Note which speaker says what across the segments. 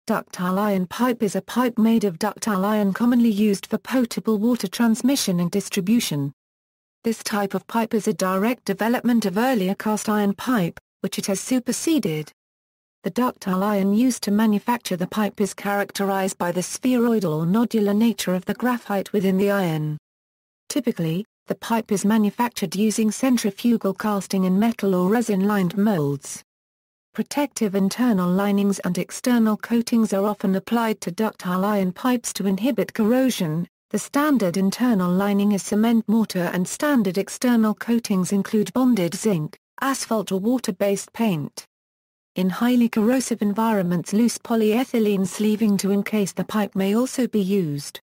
Speaker 1: Ductile iron pipe is a pipe made of ductile iron commonly used for potable water transmission and distribution. This type of pipe is a direct development of earlier cast iron pipe, which it has superseded. The ductile iron used to manufacture the pipe is characterized by the spheroidal or nodular nature of the graphite within the iron. Typically, the pipe is manufactured using centrifugal casting in metal or resin-lined moulds. Protective internal linings and external coatings are often applied to ductile iron pipes to inhibit corrosion. The standard internal lining is cement mortar and standard external coatings include bonded zinc, asphalt or water-based paint. In highly corrosive environments, loose polyethylene sleeving to encase the pipe may also be used.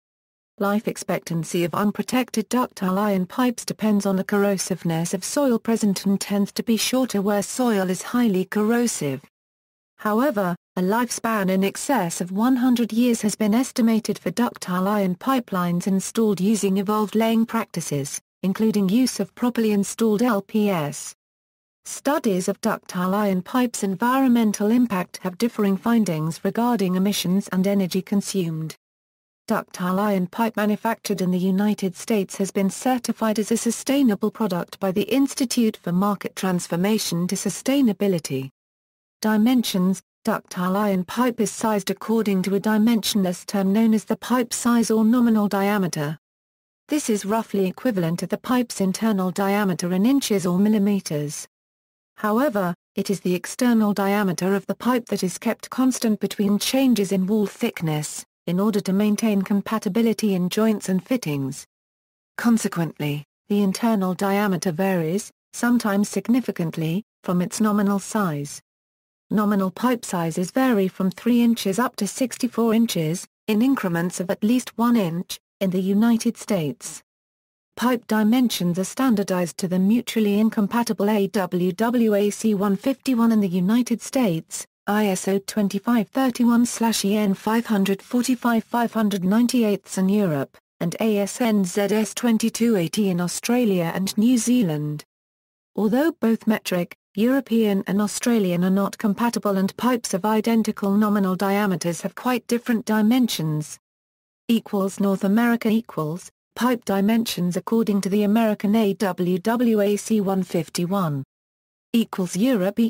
Speaker 1: Life expectancy of unprotected ductile iron pipes depends on the corrosiveness of soil present and tends to be shorter where soil is highly corrosive. However, a lifespan in excess of 100 years has been estimated for ductile iron pipelines installed using evolved laying practices, including use of properly installed LPS. Studies of ductile iron pipes' environmental impact have differing findings regarding emissions and energy consumed. Ductile iron pipe manufactured in the United States has been certified as a sustainable product by the Institute for Market Transformation to Sustainability. Dimensions: ductile iron pipe is sized according to a dimensionless term known as the pipe size or nominal diameter. This is roughly equivalent to the pipe's internal diameter in inches or millimeters. However, it is the external diameter of the pipe that is kept constant between changes in wall thickness, in order to maintain compatibility in joints and fittings. Consequently, the internal diameter varies, sometimes significantly, from its nominal size. Nominal pipe sizes vary from 3 inches up to 64 inches, in increments of at least 1 inch, in the United States. Pipe dimensions are standardized to the mutually incompatible AWWAC 151 in the United States, ISO 2531/EN 545/598 in Europe, and ASN ZS 2280 in Australia and New Zealand. Although both metric, European and Australian are not compatible and pipes of identical nominal diameters have quite different dimensions. North America pipe dimensions according to the American AWWAC 151. Europe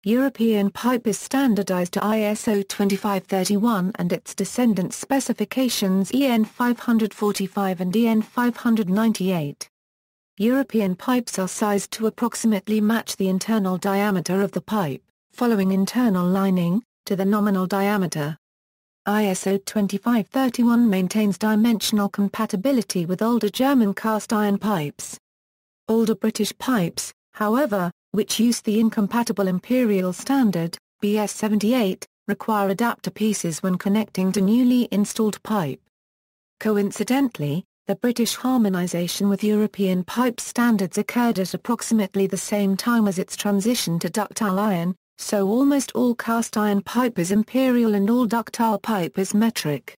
Speaker 1: European pipe is standardized to ISO 2531 and its descendant specifications EN 545 and EN 598. European pipes are sized to approximately match the internal diameter of the pipe, following internal lining, to the nominal diameter. ISO 2531 maintains dimensional compatibility with older German cast iron pipes. Older British pipes, however, which use the incompatible Imperial Standard, BS 78, require adapter pieces when connecting to newly installed pipe. Coincidentally, the British harmonisation with European pipe standards occurred at approximately the same time as its transition to ductile iron, so almost all cast iron pipe is imperial and all ductile pipe is metric.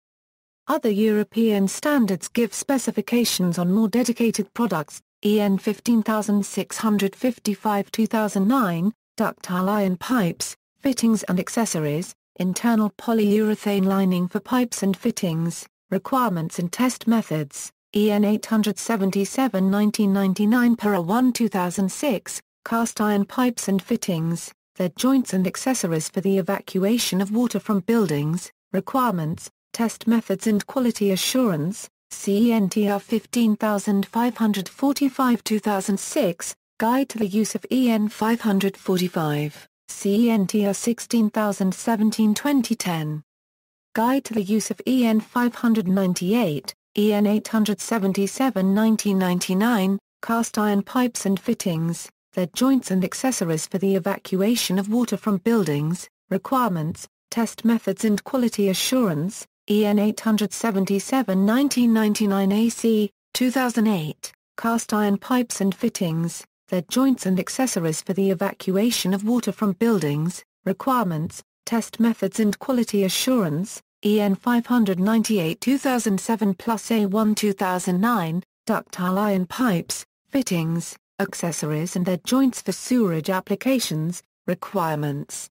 Speaker 1: Other European standards give specifications on more dedicated products. EN 15655 2009, ductile iron pipes, fittings and accessories, internal polyurethane lining for pipes and fittings, requirements and test methods, EN 877 1999 para 1 2006, cast iron pipes and fittings, their joints and accessories for the evacuation of water from buildings, requirements, test methods and quality assurance, CENTR 15545 2006, Guide to the Use of EN 545, CENTR 16017 2010. Guide to the Use of EN 598, EN 877 1999, Cast Iron Pipes and Fittings, their joints and accessories for the evacuation of water from buildings, requirements, test methods and quality assurance, EN 877 1999 AC, 2008, Cast Iron Pipes and Fittings, their joints and accessories for the evacuation of water from buildings, requirements, test methods and quality assurance, EN 598 2007 plus A1 2009, Ductile Iron Pipes, Fittings, Accessories and their joints for sewerage applications, requirements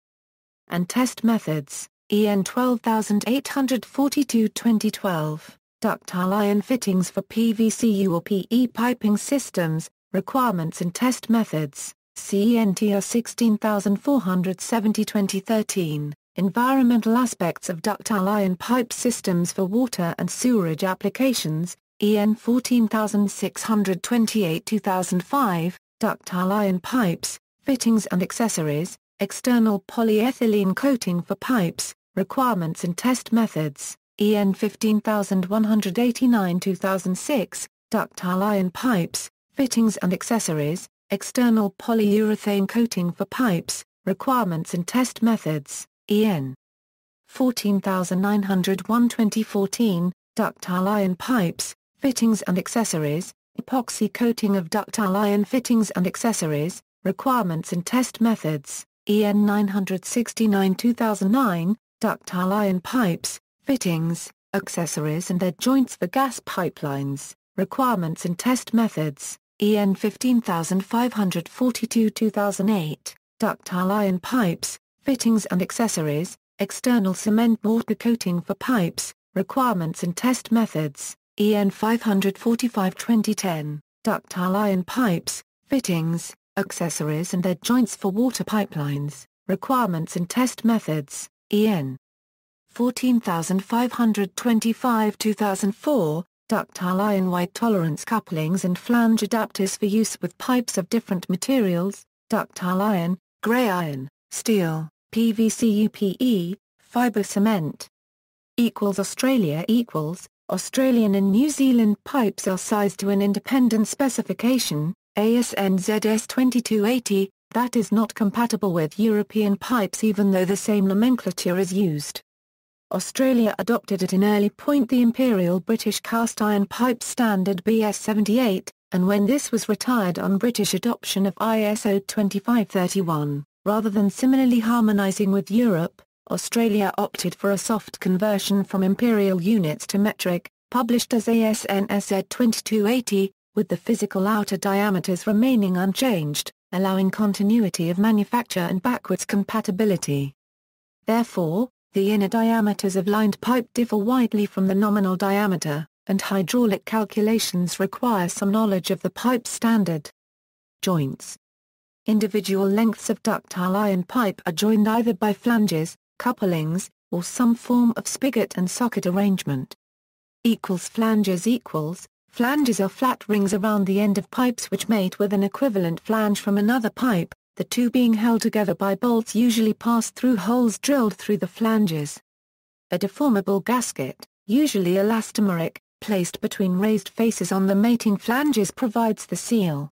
Speaker 1: and test methods, EN 12842 2012. Ductile iron fittings for PVCU or PE piping systems, requirements and test methods, CENTR 16470 2013. Environmental aspects of ductile iron pipe systems for water and sewerage applications, EN 14628 2005. Ductile iron pipes, fittings and accessories, external polyethylene coating for pipes, requirements and test methods, EN 15189 2006. Ductile iron pipes, fittings and accessories, external polyurethane coating for pipes, requirements and test methods, EN 14901 2014. Ductile iron pipes, fittings and accessories, epoxy coating of ductile iron fittings and accessories, requirements and test methods, EN 969 2009. Ductile iron pipes, fittings, accessories and their joints for gas pipelines, requirements and test methods, EN 15542 2008. Ductile iron pipes, fittings and accessories, external cement mortar coating for pipes, requirements and test methods, EN 545 2010. Ductile iron pipes, fittings, accessories and their joints for water pipelines, requirements and test methods, EN 14525 2004. Ductile iron wide tolerance couplings and flange adapters for use with pipes of different materials, ductile iron, grey iron, steel, PVC UPE, fibre cement. Australia Australian and New Zealand pipes are sized to an independent specification, ASN ZS 2280, that is not compatible with European pipes even though the same nomenclature is used. Australia adopted at an early point the Imperial British Cast Iron Pipe Standard BS 78, and when this was retired on British adoption of ISO 2531, rather than similarly harmonising with Europe, Australia opted for a soft conversion from imperial units to metric, published as ASN SZ 2280, with the physical outer diameters remaining unchanged, allowing continuity of manufacture and backwards compatibility. Therefore, the inner diameters of lined pipe differ widely from the nominal diameter, and hydraulic calculations require some knowledge of the pipe standard. Joints. Individual lengths of ductile iron pipe are joined either by flanges, couplings, or some form of spigot and socket arrangement. Flanges Flanges are flat rings around the end of pipes which mate with an equivalent flange from another pipe, the two being held together by bolts usually passed through holes drilled through the flanges. A deformable gasket, usually elastomeric, placed between raised faces on the mating flanges provides the seal.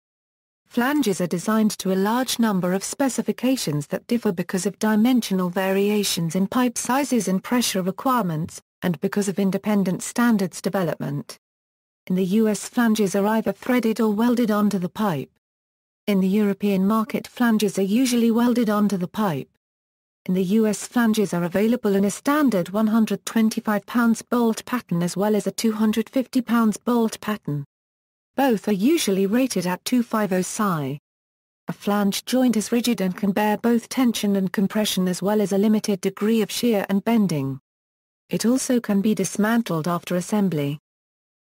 Speaker 1: Flanges are designed to a large number of specifications that differ because of dimensional variations in pipe sizes and pressure requirements, and because of independent standards development. In the US, flanges are either threaded or welded onto the pipe. In the European market, flanges are usually welded onto the pipe. In the US, flanges are available in a standard 125 pounds bolt pattern as well as a 250 pounds bolt pattern. Both are usually rated at 250 psi. A flange joint is rigid and can bear both tension and compression as well as a limited degree of shear and bending. It also can be dismantled after assembly.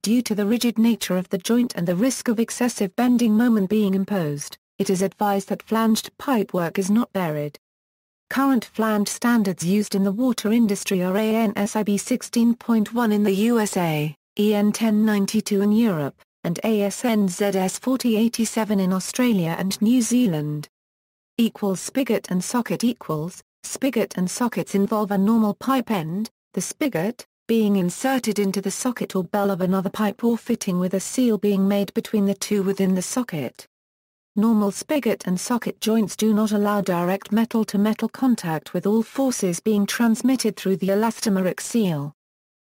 Speaker 1: Due to the rigid nature of the joint and the risk of excessive bending moment being imposed, it is advised that flanged pipework is not buried. Current flange standards used in the water industry are ANSIB 16.1 in the USA, EN 1092 in Europe, and ASN ZS 4087 in Australia and New Zealand. Spigot and socket Spigot and sockets involve a normal pipe end, the spigot, being inserted into the socket or bell of another pipe or fitting with a seal being made between the two within the socket. Normal spigot and socket joints do not allow direct metal-to-metal contact with all forces being transmitted through the elastomeric seal.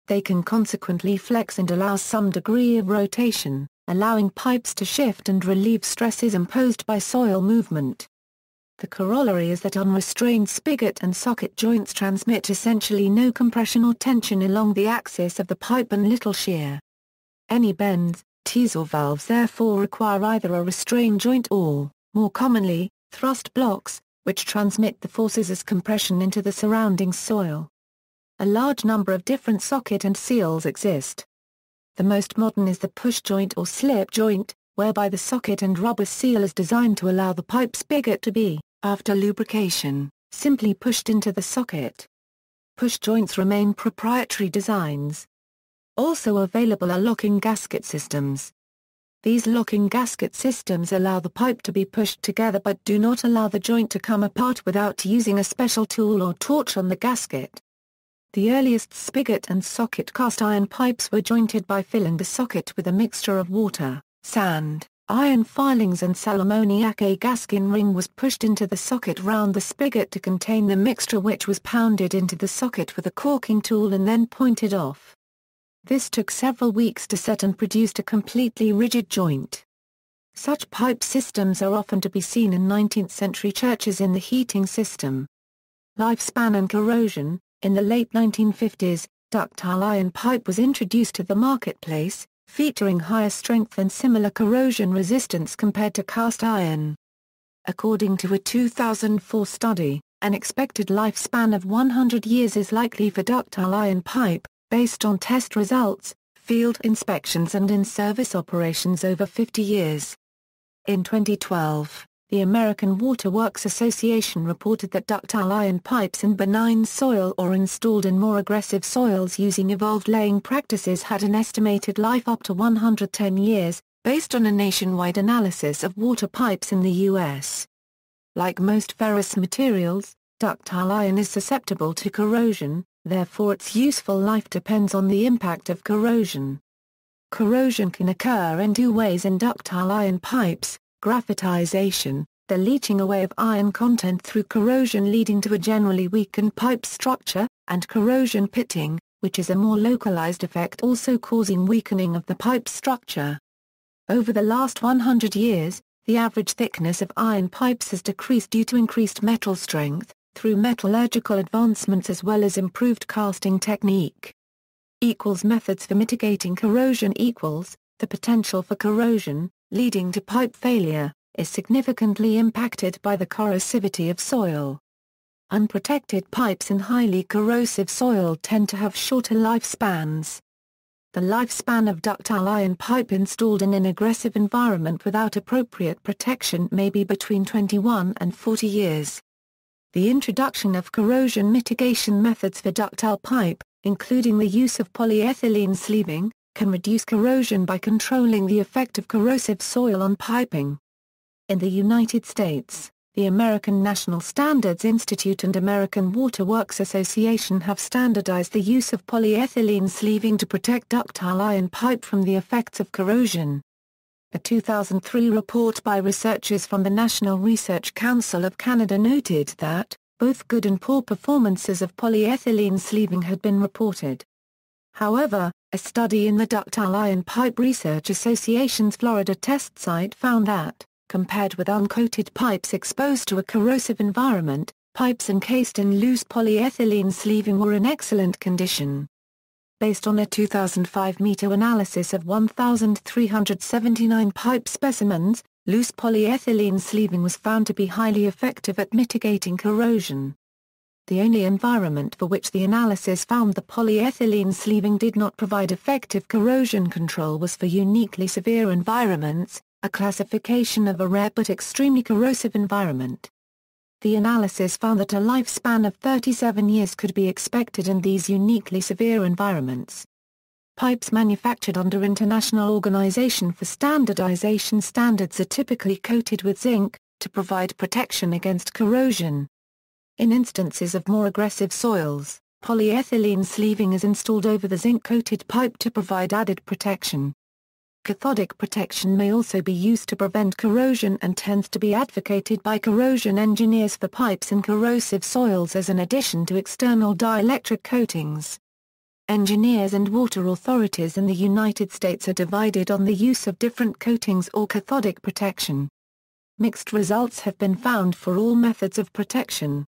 Speaker 1: They can consequently flex and allow some degree of rotation, allowing pipes to shift and relieve stresses imposed by soil movement. The corollary is that unrestrained spigot and socket joints transmit essentially no compression or tension along the axis of the pipe and little shear. Any bends, tees or valves therefore require either a restraint joint or, more commonly, thrust blocks, which transmit the forces as compression into the surrounding soil. a large number of different socket and seals exist. The most modern is the push joint or slip joint, whereby the socket and rubber seal is designed to allow the pipe spigot to be, after lubrication, simply pushed into the socket. Push joints remain proprietary designs. Also available are locking gasket systems. These locking gasket systems allow the pipe to be pushed together but do not allow the joint to come apart without using a special tool or torch on the gasket. The earliest spigot and socket cast iron pipes were jointed by filling the socket with a mixture of water, sand, iron filings and sal ammoniac. A gasket ring was pushed into the socket round the spigot to contain the mixture, which was pounded into the socket with a caulking tool and then pointed off. This took several weeks to set and produced a completely rigid joint. Such pipe systems are often to be seen in 19th-century churches in the heating system. Lifespan and corrosion. In the late 1950s, ductile iron pipe was introduced to the marketplace, featuring higher strength and similar corrosion resistance compared to cast iron. According to a 2004 study, an expected lifespan of 100 years is likely for ductile iron pipe, based on test results, field inspections and in-service operations over 50 years. In 2012, the American Water Works Association reported that ductile iron pipes in benign soil or installed in more aggressive soils using evolved laying practices had an estimated life up to 110 years, based on a nationwide analysis of water pipes in the U.S. Like most ferrous materials, ductile iron is susceptible to corrosion, therefore its useful life depends on the impact of corrosion. Corrosion can occur in two ways in ductile iron pipes: graphitization, the leaching away of iron content through corrosion leading to a generally weakened pipe structure, and corrosion pitting, which is a more localized effect also causing weakening of the pipe structure. Over the last 100 years, the average thickness of iron pipes has decreased due to increased metal strength, through metallurgical advancements as well as improved casting technique. Methods for mitigating corrosion. The potential for corrosion, leading to pipe failure, is significantly impacted by the corrosivity of soil. Unprotected pipes in highly corrosive soil tend to have shorter lifespans. The lifespan of ductile iron pipe installed in an aggressive environment without appropriate protection may be between 21 and 40 years. The introduction of corrosion mitigation methods for ductile pipe, including the use of polyethylene sleeving, can reduce corrosion by controlling the effect of corrosive soil on piping. In the United States, the American National Standards Institute and American Water Works Association have standardized the use of polyethylene sleeving to protect ductile iron pipe from the effects of corrosion. A 2003 report by researchers from the National Research Council of Canada noted that both good and poor performances of polyethylene sleeving had been reported. However, a study in the Ductile Iron Pipe Research Association's Florida test site found that, compared with uncoated pipes exposed to a corrosive environment, pipes encased in loose polyethylene sleeving were in excellent condition. Based on a 2005 meta-analysis of 1,379 pipe specimens, loose polyethylene sleeving was found to be highly effective at mitigating corrosion. The only environment for which the analysis found the polyethylene sleeving did not provide effective corrosion control was for uniquely severe environments, a classification of a rare but extremely corrosive environment. The analysis found that a lifespan of 37 years could be expected in these uniquely severe environments. Pipes manufactured under International Organization for Standardization standards are typically coated with zinc, to provide protection against corrosion. In instances of more aggressive soils, polyethylene sleeving is installed over the zinc-coated pipe to provide added protection. Cathodic protection may also be used to prevent corrosion and tends to be advocated by corrosion engineers for pipes in corrosive soils as an addition to external dielectric coatings. Engineers and water authorities in the United States are divided on the use of different coatings or cathodic protection. Mixed results have been found for all methods of protection.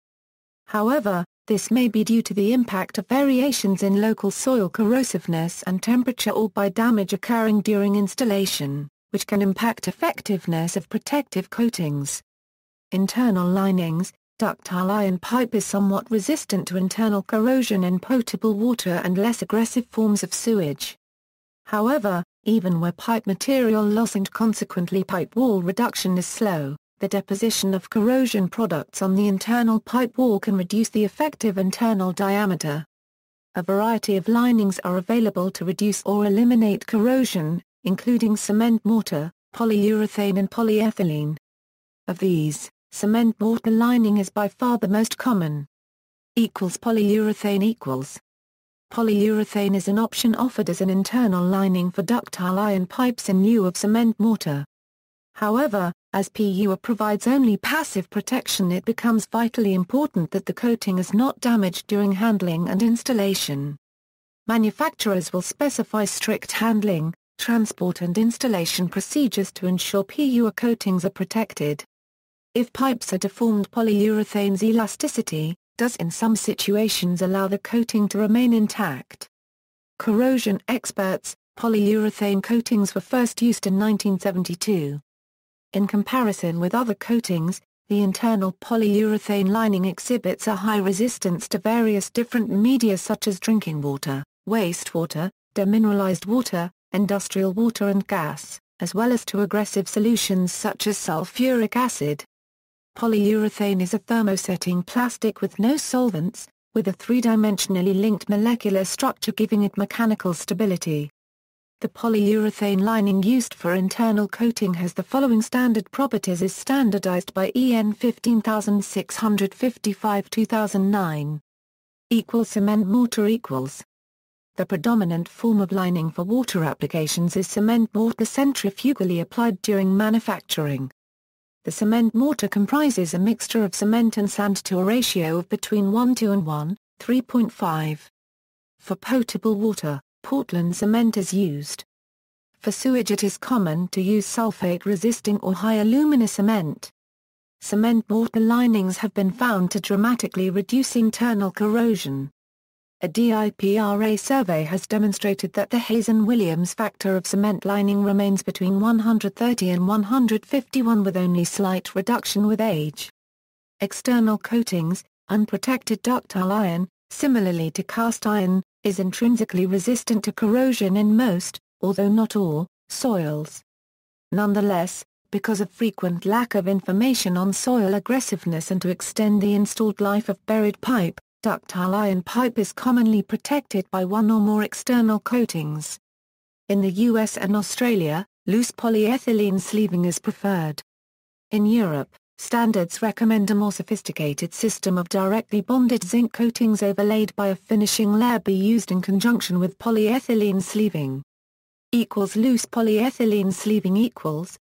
Speaker 1: However, this may be due to the impact of variations in local soil corrosiveness and temperature or by damage occurring during installation, which can impact effectiveness of protective coatings. Internal linings. Ductile iron pipe is somewhat resistant to internal corrosion in potable water and less aggressive forms of sewage. However, even where pipe material loss and consequently pipe wall reduction is slow, the deposition of corrosion products on the internal pipe wall can reduce the effective internal diameter. A variety of linings are available to reduce or eliminate corrosion, including cement mortar, polyurethane and polyethylene. Of these, cement mortar lining is by far the most common. Polyurethane. Polyurethane is an option offered as an internal lining for ductile iron pipes in lieu of cement mortar. However, as PUR provides only passive protection, it becomes vitally important that the coating is not damaged during handling and installation. Manufacturers will specify strict handling, transport and installation procedures to ensure PUR coatings are protected. If pipes are deformed, polyurethane's elasticity does in some situations allow the coating to remain intact. Corrosion experts, polyurethane coatings were first used in 1972. In comparison with other coatings, the internal polyurethane lining exhibits a high resistance to various different media such as drinking water, wastewater, demineralized water, industrial water and gas, as well as to aggressive solutions such as sulfuric acid. Polyurethane is a thermosetting plastic with no solvents, with a three-dimensionally linked molecular structure giving it mechanical stability. The polyurethane lining used for internal coating has the following standard properties as standardized by EN 15655-2009. Cement mortar equals. The predominant form of lining for water applications is cement mortar centrifugally applied during manufacturing. The cement mortar comprises a mixture of cement and sand to a ratio of between 1:1 and 1:3.5. For potable water, Portland cement is used. For sewage it is common to use sulfate-resisting or high alumina cement. Cement mortar linings have been found to dramatically reduce internal corrosion. A DIPRA survey has demonstrated that the Hazen-Williams factor of cement lining remains between 130 and 151 with only slight reduction with age. External coatings, unprotected ductile iron, similarly to cast iron, is intrinsically resistant to corrosion in most, although not all, soils. Nonetheless, because of frequent lack of information on soil aggressiveness and to extend the installed life of buried pipe, ductile iron pipe is commonly protected by one or more external coatings. In the US and Australia, loose polyethylene sleeving is preferred. In Europe, standards recommend a more sophisticated system of directly bonded zinc coatings overlaid by a finishing layer be used in conjunction with polyethylene sleeving. Loose polyethylene sleeving.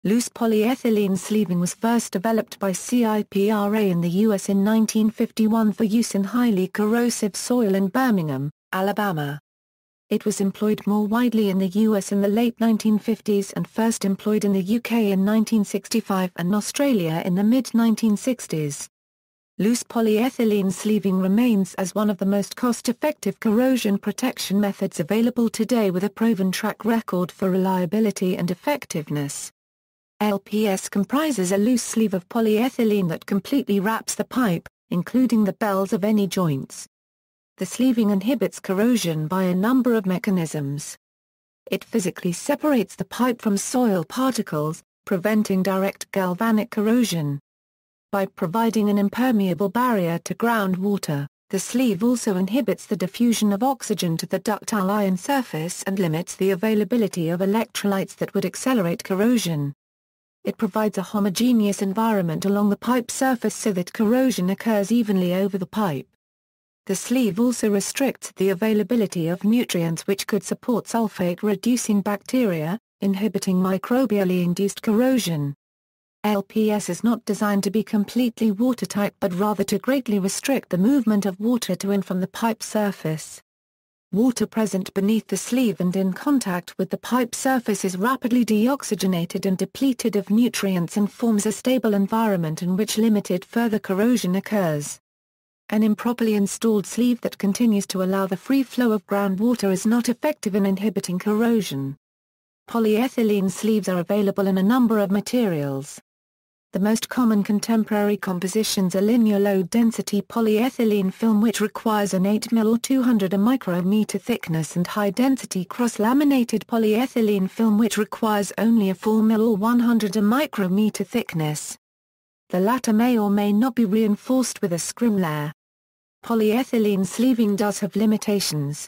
Speaker 1: Loose polyethylene sleeving was first developed by CIPRA in the U.S. in 1951 for use in highly corrosive soil in Birmingham, Alabama. It was employed more widely in the U.S. in the late 1950s and first employed in the UK in 1965 and Australia in the mid-1960s. Loose polyethylene sleeving remains as one of the most cost-effective corrosion protection methods available today with a proven track record for reliability and effectiveness. LPS comprises a loose sleeve of polyethylene that completely wraps the pipe, including the bells of any joints. The sleeving inhibits corrosion by a number of mechanisms. It physically separates the pipe from soil particles, preventing direct galvanic corrosion. By providing an impermeable barrier to groundwater, the sleeve also inhibits the diffusion of oxygen to the ductile iron surface and limits the availability of electrolytes that would accelerate corrosion. It provides a homogeneous environment along the pipe surface so that corrosion occurs evenly over the pipe. The sleeve also restricts the availability of nutrients which could support sulfate-reducing bacteria, inhibiting microbially induced corrosion. LPS is not designed to be completely watertight but rather to greatly restrict the movement of water to and from the pipe surface. Water present beneath the sleeve and in contact with the pipe surface is rapidly deoxygenated and depleted of nutrients and forms a stable environment in which limited further corrosion occurs. An improperly installed sleeve that continues to allow the free flow of groundwater is not effective in inhibiting corrosion. Polyethylene sleeves are available in a number of materials. The most common contemporary compositions are linear low-density polyethylene film, which requires an 8 mm or 200 micrometer thickness, and high-density cross-laminated polyethylene film, which requires only a 4 mm or 100 micrometer thickness. The latter may or may not be reinforced with a scrim layer. Polyethylene sleeving does have limitations.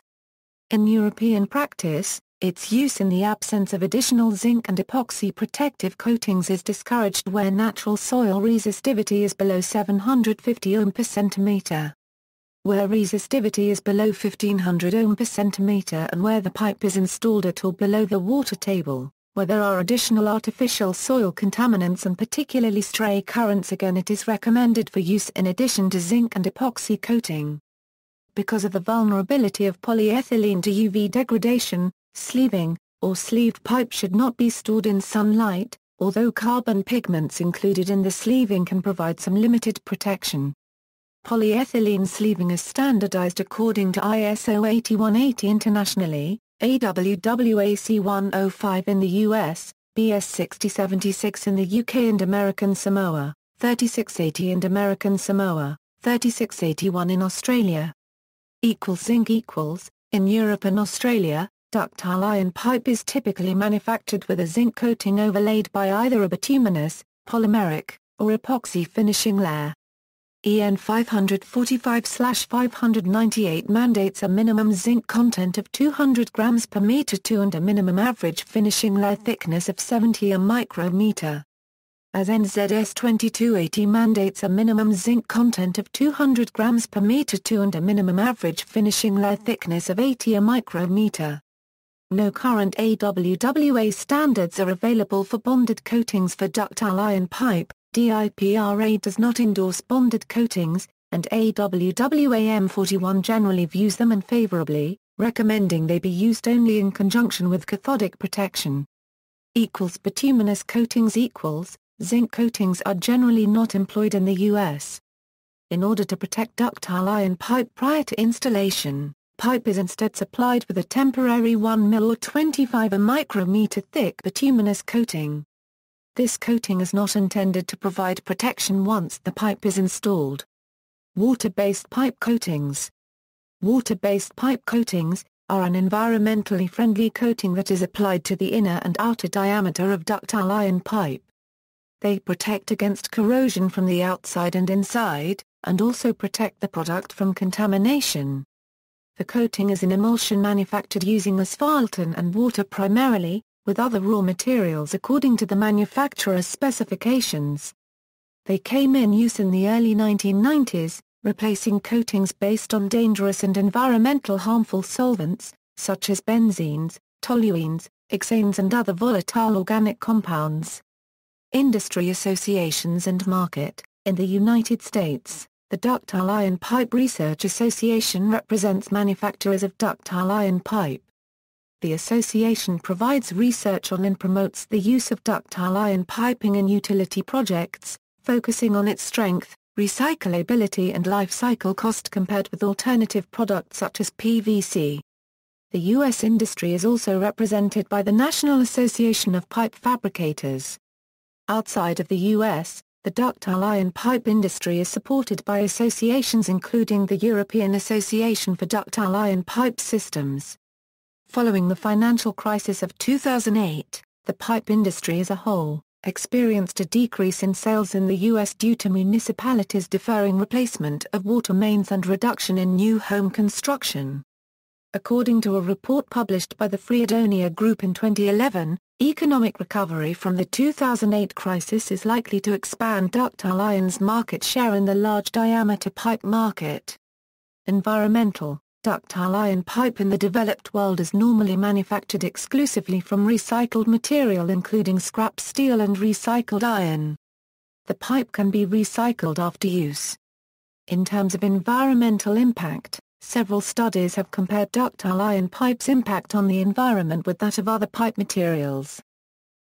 Speaker 1: In European practice, its use in the absence of additional zinc and epoxy protective coatings is discouraged where natural soil resistivity is below 750 ohm per centimeter. Where resistivity is below 1500 ohm per centimeter, and where the pipe is installed at or below the water table, where there are additional artificial soil contaminants and particularly stray currents, again it is recommended for use in addition to zinc and epoxy coating. Because of the vulnerability of polyethylene to UV degradation, sleeving, or sleeved pipe should not be stored in sunlight, although carbon pigments included in the sleeving can provide some limited protection. Polyethylene sleeving is standardized according to ISO 8180 internationally, AWWAC 105 in the US, BS 6076 in the UK and American Samoa, 3680 and American Samoa, 3681 in Australia. Zinc equals, in Europe and Australia, ductile iron pipe is typically manufactured with a zinc coating overlaid by either a bituminous, polymeric, or epoxy finishing layer. EN 545/598 mandates a minimum zinc content of 200 grams per meter (2) and a minimum average finishing layer thickness of 70 micrometer. As NZS 2280 mandates a minimum zinc content of 200 grams per meter (2) and a minimum average finishing layer thickness of 80 micrometer. No current AWWA standards are available for bonded coatings for ductile iron pipe. DIPRA does not endorse bonded coatings, and AWWA M41 generally views them unfavorably, recommending they be used only in conjunction with cathodic protection. Bituminous coatings equals, zinc coatings are generally not employed in the U.S. In order to protect ductile iron pipe prior to installation, pipe is instead supplied with a temporary 1 mm or 25 micrometer thick bituminous coating. This coating is not intended to provide protection once the pipe is installed. Water-based pipe coatings. Water-based pipe coatings are an environmentally friendly coating that is applied to the inner and outer diameter of ductile iron pipe. They protect against corrosion from the outside and inside, and also protect the product from contamination. The coating is an emulsion manufactured using asphalt and water primarily, with other raw materials according to the manufacturer's specifications. They came in use in the early 1990s, replacing coatings based on dangerous and environmental harmful solvents, such as benzenes, toluenes, hexanes and other volatile organic compounds. Industry associations and market. In the United States, the Ductile Iron Pipe Research Association represents manufacturers of ductile iron pipe. The association provides research on and promotes the use of ductile iron piping in utility projects, focusing on its strength, recyclability and life cycle cost compared with alternative products such as PVC. The U.S. industry is also represented by the National Association of Pipe Fabricators. Outside of the U.S., the ductile iron pipe industry is supported by associations including the European Association for Ductile Iron Pipe Systems. Following the financial crisis of 2008, the pipe industry as a whole experienced a decrease in sales in the U.S. due to municipalities deferring replacement of water mains and reduction in new home construction. According to a report published by the Freedonia Group in 2011, economic recovery from the 2008 crisis is likely to expand ductile iron's market share in the large-diameter pipe market. Environmental. Ductile iron pipe in the developed world is normally manufactured exclusively from recycled material including scrap steel and recycled iron. The pipe can be recycled after use. In terms of environmental impact, several studies have compared ductile iron pipe's impact on the environment with that of other pipe materials.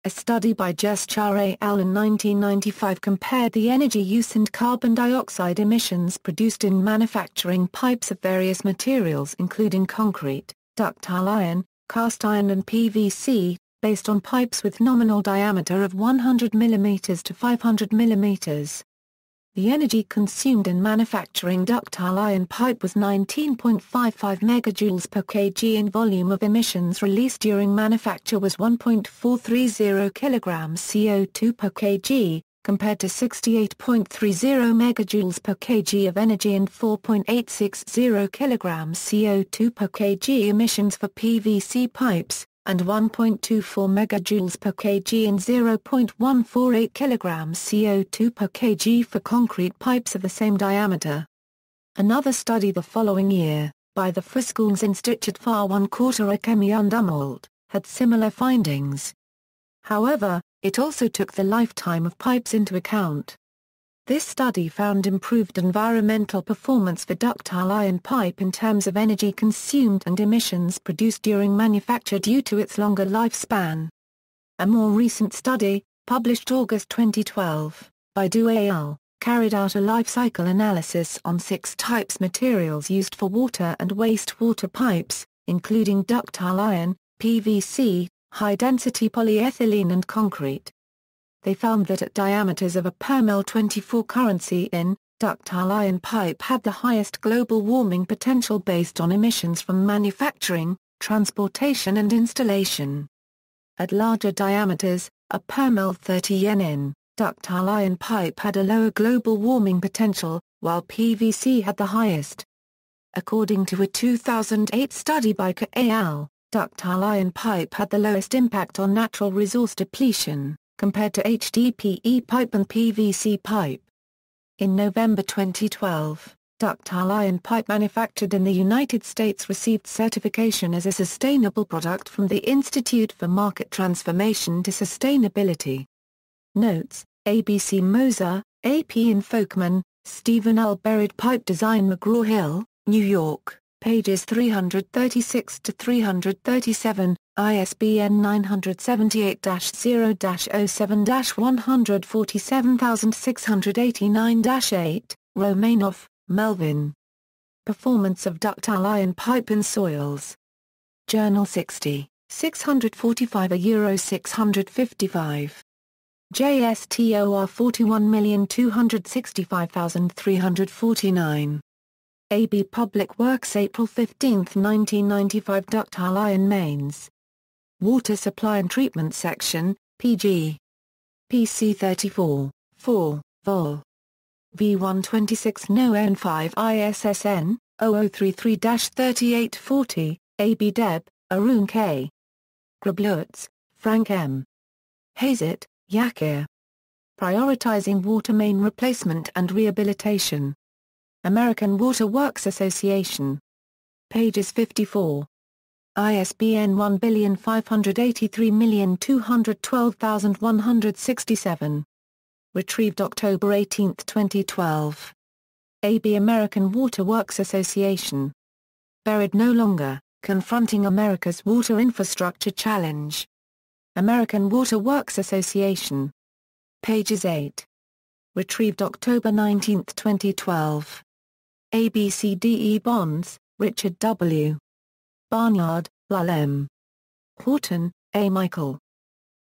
Speaker 1: A study by Gesture et al. In 1995 compared the energy use and carbon dioxide emissions produced in manufacturing pipes of various materials including concrete, ductile iron, cast iron and PVC, based on pipes with nominal diameter of 100 mm to 500 mm. The energy consumed in manufacturing ductile iron pipe was 19.55 megajoules per kg and volume of emissions released during manufacture was 1.430 kilograms CO2 per kg, compared to 68.30 megajoules per kg of energy and 4.860 kilograms CO2 per kg emissions for PVC pipes, and 1.24 megajoules per kg and 0.148 kilograms CO2 per kg for concrete pipes of the same diameter. Another study the following year, by the Forskningsinstitut för Kemi und Umwelt, had similar findings. However, it also took the lifetime of pipes into account. This study found improved environmental performance for ductile iron pipe in terms of energy consumed and emissions produced during manufacture due to its longer lifespan. A more recent study, published August 2012, by Ductile, carried out a life cycle analysis on 6 types materials used for water and wastewater pipes, including ductile iron, PVC, high-density polyethylene and concrete. They found that at diameters of a per mil 24 currency in, ductile iron pipe had the highest global warming potential based on emissions from manufacturing, transportation and installation. At larger diameters, a per mil 30 yen in, ductile iron pipe had a lower global warming potential, while PVC had the highest. According to a 2008 study by Ka et al., ductile iron pipe had the lowest impact on natural resource depletion, compared to HDPE pipe and PVC pipe. In November 2012, ductile iron pipe manufactured in the United States received certification as a sustainable product from the Institute for Market Transformation to Sustainability. Notes: ABC Moser, A.P. and Folkman, Stephen L. Buried Pipe Design McGraw-Hill, New York, pages 336 to 337. ISBN 978-0-07-147689-8, Romanov, Melvin. Performance of ductile iron pipe in soils. Journal 60, 645 Euro 655. JSTOR 41265349. AB Public Works April 15, 1995 Ductile iron mains. Water Supply and Treatment Section, PG. PC 34, 4, Vol. V126 No N5 ISSN, 0033-3840, AB Deb, Arun K. Grablutz, Frank M. Hazet, Yakir. Prioritizing Water Main Replacement and Rehabilitation. American Water Works Association. Pages 54. ISBN 1583212167. Retrieved October 18, 2012. AB American Water Works Association. Buried No Longer, Confronting America's Water Infrastructure Challenge. American Water Works Association. Pages 8. Retrieved October 19, 2012. ABCDE Bonds, Richard W. Barnyard, Lul M. Horton, A. Michael.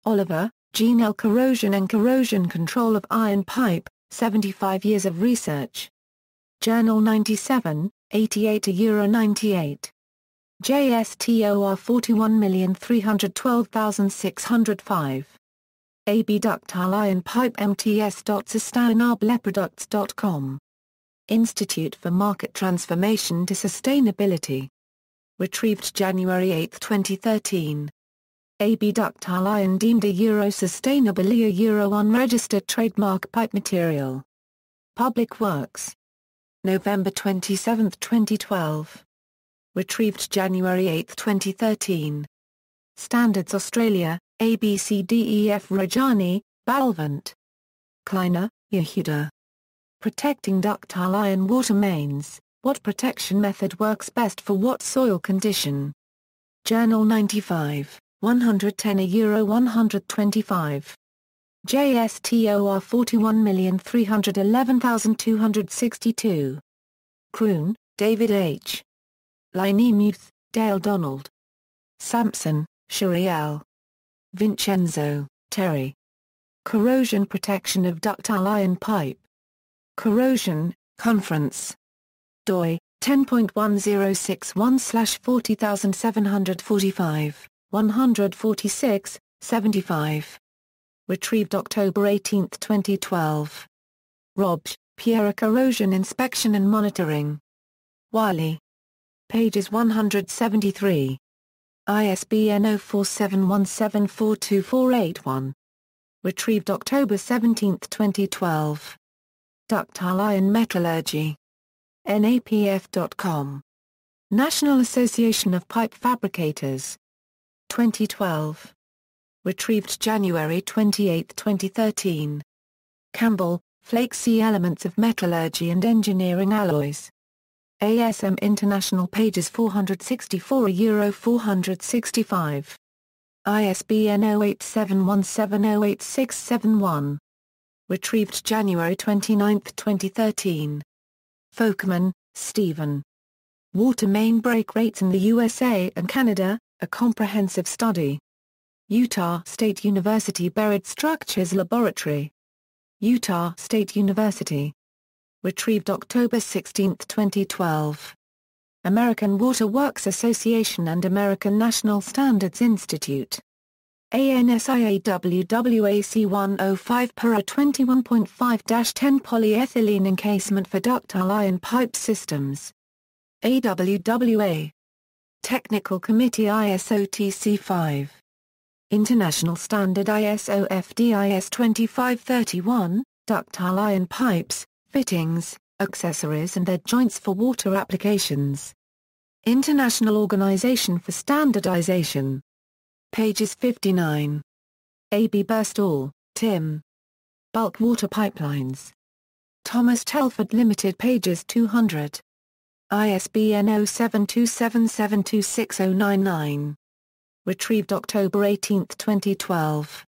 Speaker 1: Oliver, Jean L. Corrosion and Corrosion Control of Iron Pipe, 75 Years of Research. Journal 97, 88 Euro 98. JSTOR 41312605. AB Ductile Iron Pipe MTS.sustainableproducts.com. Institute for Market Transformation to Sustainability. Retrieved January 8, 2013. AB Ductile Iron deemed a Euro sustainable Euro unregistered trademark pipe material. Public Works. November 27, 2012. Retrieved January 8, 2013. Standards Australia, ABCDEF Rajani, Balvant. Kleiner, Yehuda. Protecting Ductile Iron Water Mains, What Protection Method Works Best for What Soil Condition? Journal 95, 110 Euro 125. JSTOR 41311262. Kroon, David H. Linemuth, Dale Donald. Sampson, Shariel. Vincenzo, Terry. Corrosion protection of ductile iron pipe. Corrosion, Conference. doi, 10.1061/40745, 146, 75. Retrieved October 18, 2012. Robsch, Pierre. Corrosion Inspection and Monitoring. Wiley. Pages 173. ISBN 0471742481. Retrieved October 17, 2012. Ductile Iron Metallurgy. NAPF.com. National Association of Pipe Fabricators. 2012. Retrieved January 28, 2013. Campbell, Flake C. Elements of Metallurgy and Engineering Alloys. ASM International, pages 464 465. ISBN 0871708671. Retrieved January 29, 2013. Folkman, Stephen. Water Main Break Rates in the USA and Canada, a Comprehensive Study. Utah State University Buried Structures Laboratory. Utah State University. Retrieved October 16, 2012. American Water Works Association and American National Standards Institute. ANSI AWWAC 105 para 21.5-10 Polyethylene Encasement for Ductile Iron Pipe Systems. AWWA. Technical Committee ISO TC5. International Standard ISO FDIS 2531, Ductile Iron Pipes, Fittings, Accessories and their Joints for Water Applications. International Organization for Standardization. Pages 59. A.B. Burstall, Tim. Bulk Water Pipelines. Thomas Telford Limited, pages 200. ISBN 0727726099. Retrieved October 18, 2012.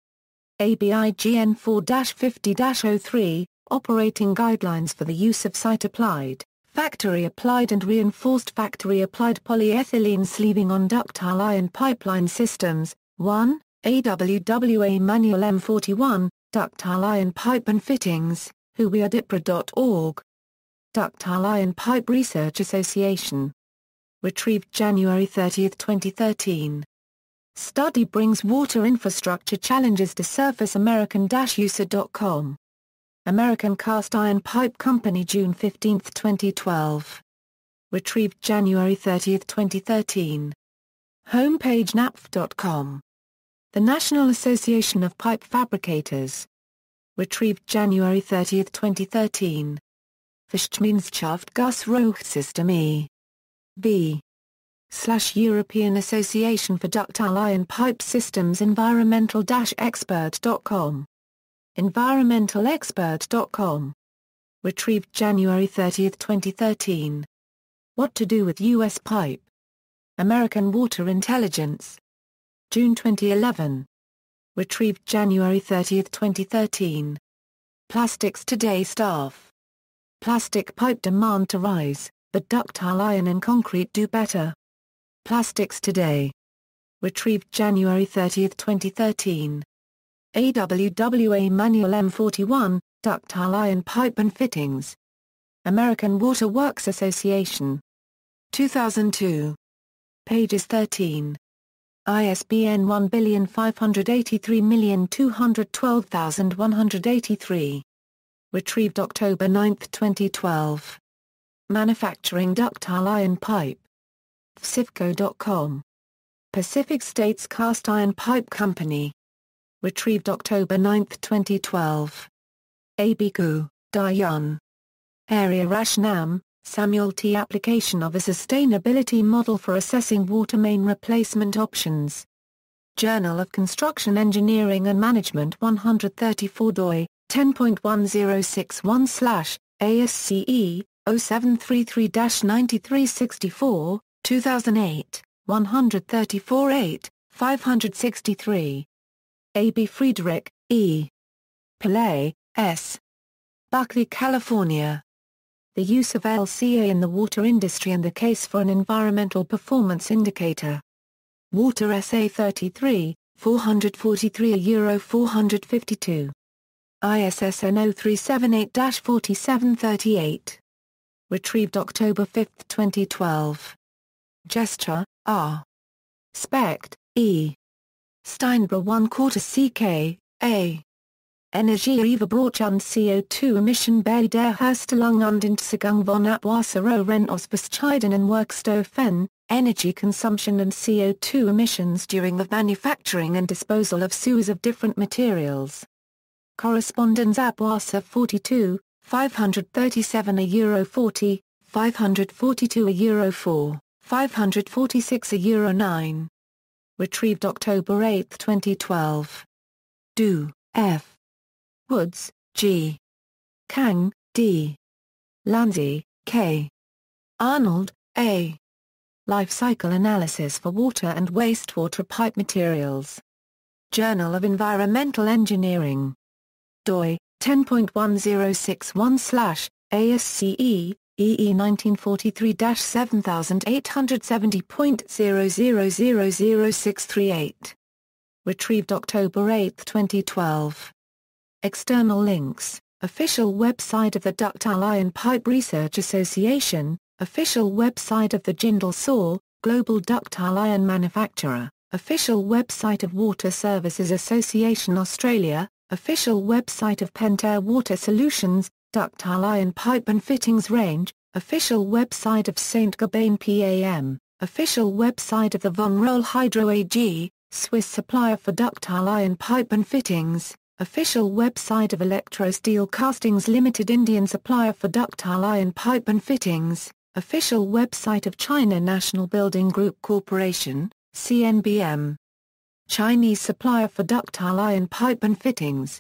Speaker 1: ABIGN 4-50-03, Operating Guidelines for the Use of Site-Applied, Factory-Applied and Reinforced Factory-Applied Polyethylene Sleeving on Ductile Iron Pipeline Systems, 1, AWWA Manual M41, Ductile Iron Pipe and Fittings, whowearedipra.org. Ductile Iron Pipe Research Association. Retrieved January 30, 2013. Study brings water infrastructure challenges to surface American-user.com. American Cast Iron Pipe Company, June 15, 2012. Retrieved January 30, 2013. Homepage napf.com. The National Association of Pipe Fabricators. Retrieved January 30, 2013. Verschminschaft Gussrohrsystem e.V. /European Association for Ductile Iron Pipe Systems environmental-expert.com. environmentalexpert.com. Retrieved January 30, 2013. What to do with U.S. pipe. American Water Intelligence. June 2011. Retrieved January 30, 2013. Plastics Today staff. Plastic pipe demand to rise, but ductile iron and concrete do better. Plastics Today. Retrieved January 30, 2013. AWWA Manual M41, Ductile Iron Pipe and Fittings. American Water Works Association. 2002. Pages 13. ISBN 1583212183. Retrieved October 9, 2012. Manufacturing Ductile Iron Pipe. FSIFCO.com. Pacific States Cast Iron Pipe Company. Retrieved October 9, 2012. Abiku, Diane. Area Rashnam, Samuel T. Application of a Sustainability Model for Assessing Water Main Replacement Options. Journal of Construction Engineering and Management 134 doi, 10.1061/ASCE, 0733-9364, 2008, 134-8, 563. A.B. Friedrich, E. Pillay, S. Buckley, California. The Use of LCA in the Water Industry and the Case for an Environmental Performance Indicator. Water SA 33, 443 Euro 452. ISSN 0378-4738. Retrieved October 5, 2012. Gesture, R. Spect, E. Steinbra 1/4 CK, A. Energieüberbrauchung CO2 Emission bei der Herstellung und Entsorgung von Abwasser aus verschiedenen Werkstoffen, energy consumption and CO2 emissions during the manufacturing and disposal of sewers of different materials. Correspondence Abwasser 42, 537 Euro 40, 542 Euro 4, 546 Euro 9. Retrieved October 8, 2012. Du, F. Woods, G. Kang, D. Lanzi, K. Arnold, A. Life Cycle Analysis for Water and Wastewater Pipe Materials. Journal of Environmental Engineering. doi, 10.1061/ASCE, EE 1943-7870.0000638. Retrieved October 8, 2012. External links: official website of the Ductile Iron Pipe Research Association, official website of the Jindal SAW, global ductile iron manufacturer, official website of Water Services Association Australia, official website of Pentair Water Solutions, ductile iron pipe and fittings range, official website of Saint Gobain PAM, official website of the Von Roll Hydro AG, Swiss supplier for ductile iron pipe and fittings, official website of Electro-Steel Castings Limited, Indian supplier for ductile iron pipe and fittings, official website of China National Building Group Corporation, CNBM. Chinese supplier for ductile iron pipe and fittings,